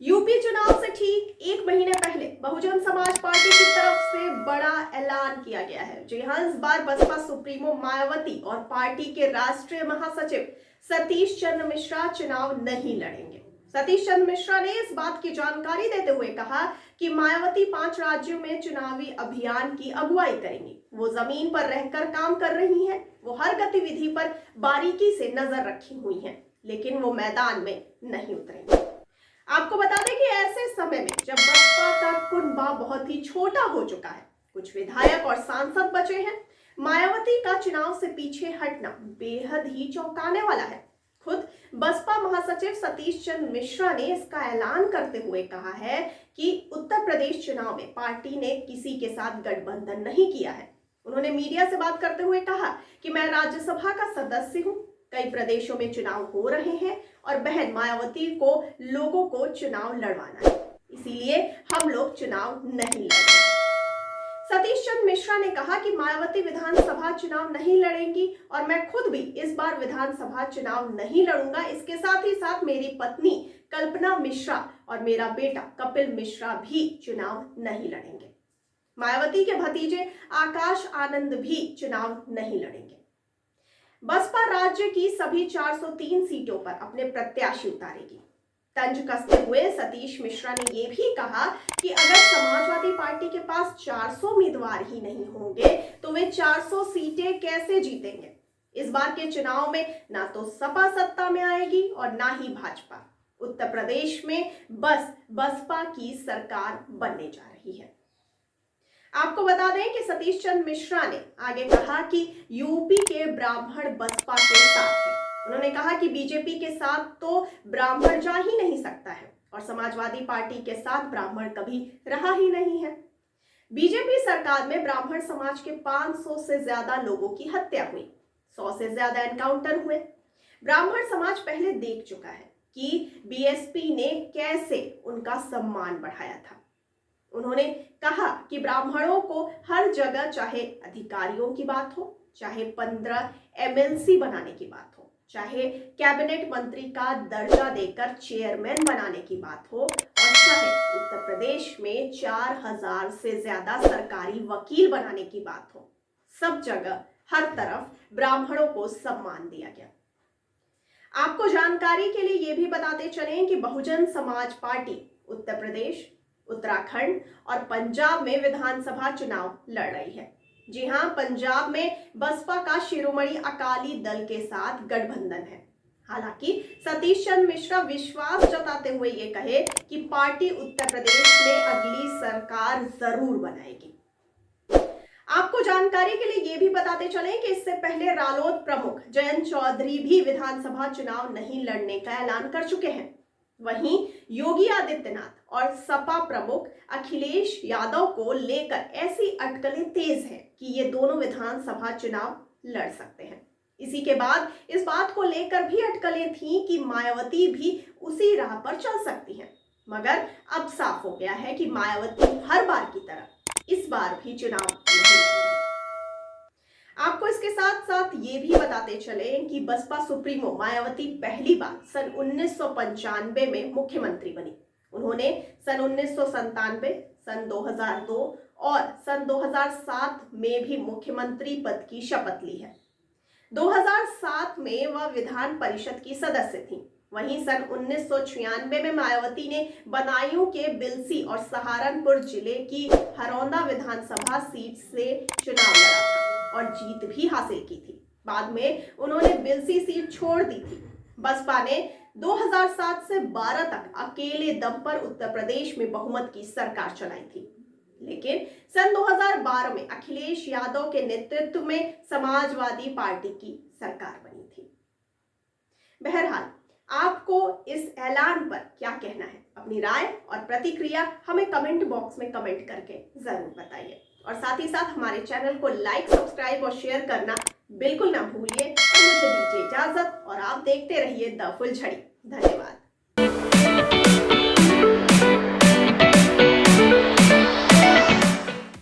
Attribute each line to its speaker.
Speaker 1: UP चुनाव से ठीक एक महीने पहले बहुजन समाज पार्टी की तरफ से बड़ा ऐलान किया गया है। जी हां, इस बार बसपा सुप्रीमो मायावती और पार्टी के राष्ट्रीय महासचिव सतीश चंद्र मिश्रा चुनाव नहीं लड़ेंगे। सतीश चंद्र मिश्रा ने इस बात की जानकारी देते हुए कहा कि मायावती 5 राज्यों में चुनावी अभियान की अगुवाई करेंगी। वो जमीन पर रहकर काम कर रही हैं, वो हर गतिविधि पर बारीकी से नजर रखी हुई हैं, लेकिन वो मैदान में नहीं उतरेंगी। आपको बता दें कि ऐसे समय में जब बसपा का कुनबा बहुत ही छोटा हो चुका है, कुछ विधायक और सांसद बचे हैं, मायावती का चुनाव से पीछे हटना बेहद ही चौंकाने वाला है। खुद बसपा महासचिव सतीश चंद्र मिश्रा ने इसका ऐलान करते हुए कहा है कि उत्तर प्रदेश चुनाव में पार्टी ने किसी के साथ गठबंधन नहीं किया है। उन्होंने मीडिया से बात करते हुए कहा कि मैं राज्यसभा का सदस्य हूं, कई प्रदेशों में चुनाव हो रहे हैं और बहन मायावती को लोगों को चुनाव लड़वाना है, इसीलिए हम लोग चुनाव नहीं लड़ेंगे। सतीश चंद्र मिश्रा ने कहा कि मायावती विधानसभा चुनाव नहीं लड़ेंगी और मैं खुद भी इस बार विधानसभा चुनाव नहीं लड़ूंगा। इसके साथ ही साथ मेरी पत्नी कल्पना मिश्रा और मेरा बेटा कपिल मिश्रा भी चुनाव नहीं लड़ेंगे। मायावती के भतीजे आकाश आनंद भी चुनाव नहीं लड़ेंगे। बसपा राज्य की सभी 403 सीटों पर अपने प्रत्याशी उतारेगी। तंज कसते हुए सतीश मिश्रा ने यह भी कहा कि अगर समाजवादी पार्टी के पास 400 उम्मीदवार ही नहीं होंगे तो वे 400 सीटें कैसे जीतेंगे। इस बार के चुनाव में ना तो सपा सत्ता में आएगी और ना ही भाजपा। उत्तर प्रदेश में बस बसपा की सरकार बनने जा रही है। आपको बता दें कि सतीश चंद्र मिश्रा ने आगे कहा कि यूपी के ब्राह्मण बसपा के साथ है। उन्होंने कहा कि बीजेपी के साथ तो ब्राह्मण जा ही नहीं सकता है और समाजवादी पार्टी के साथ ब्राह्मण कभी रहा ही नहीं है। बीजेपी सरकार में ब्राह्मण समाज के 500 से ज्यादा लोगों की हत्या हुई, 100 से ज्यादा एनकाउंटर हुए। ब्राह्मण समाज पहले देख चुका है कि बीएसपी ने कैसे उनका सम्मान बढ़ाया था। उन्होंने कहा कि ब्राह्मणों को हर जगह, चाहे अधिकारियों की बात हो, चाहे 15 एमएलसी बनाने की बात हो, चाहे कैबिनेट मंत्री का दर्जा देकर चेयरमैन बनाने की बात हो, और चाहे उत्तर प्रदेश में 4000 से ज्यादा सरकारी वकील बनाने की बात हो, सब जगह हर तरफ ब्राह्मणों को सम्मान दिया गया। आपको जानकारी के लिए यह भी बताते चलें कि बहुजन समाज पार्टी उत्तर प्रदेश, उत्तराखंड और पंजाब में विधानसभा चुनाव लड़ रही है। जी हां, पंजाब में बसपा का शिरोमणि अकाली दल के साथ गठबंधन है। हालांकि सतीश चंद्र मिश्रा विश्वास जताते हुए ये कहे कि पार्टी उत्तर प्रदेश में अगली सरकार जरूर बनाएगी। आपको जानकारी के लिए ये भी बताते चलें कि इससे पहले रालोद प्रमुख जयंत चौधरी भी विधानसभा चुनाव नहीं लड़ने का ऐलान कर चुके हैं। वहीं योगी आदित्यनाथ और सपा प्रमुख अखिलेश यादव को लेकर ऐसी अटकलें तेज हैं कि ये दोनों विधानसभा चुनाव लड़ सकते हैं। इसी के बाद इस बात को लेकर भी अटकलें थीं कि मायावती भी उसी राह पर चल सकती हैं, मगर अब साफ हो गया है कि मायावती हर बार की तरह इस बार भी चुनाव नहीं लड़ेंगी। आपको इसके साथ साथ ये भी बताते चले कि बसपा सुप्रीमो मायावती पहली बार सन 1995 में मुख्यमंत्री बनी। उन्होंने सन 1997, सन 2002 और सन 2007 में भी मुख्यमंत्री पद की शपथ ली है। 2007 में वह विधान परिषद की सदस्य थी। वहीं सन 1996 में मायावती ने बदायूं के बिलसी और सहारनपुर जिले की हरौंदा विधानसभा सीट से चुनाव लड़ा था और जीत भी हासिल की थी। बाद में उन्होंने बिलसी सीट छोड़ दी थी। बसपा ने 2007 से 12 तक अकेले दम पर उत्तर प्रदेश में बहुमत की सरकार चलाई थी, लेकिन सन 2012 में अखिलेश यादव के नेतृत्व में समाजवादी पार्टी की सरकार बनी थी। बहरहाल, आपको इस ऐलान पर क्या कहना है? अपनी राय और प्रतिक्रिया हमें कमेंट बॉक्स में कमेंट करके जरूर बताइए और साथ ही साथ हमारे चैनल को लाइक, सब्सक्राइब और शेयर करना बिल्कुल ना भूलिए। और मुझे दीजिए इजाजत और आप देखते रहिए द फुलझड़ी। धन्यवाद।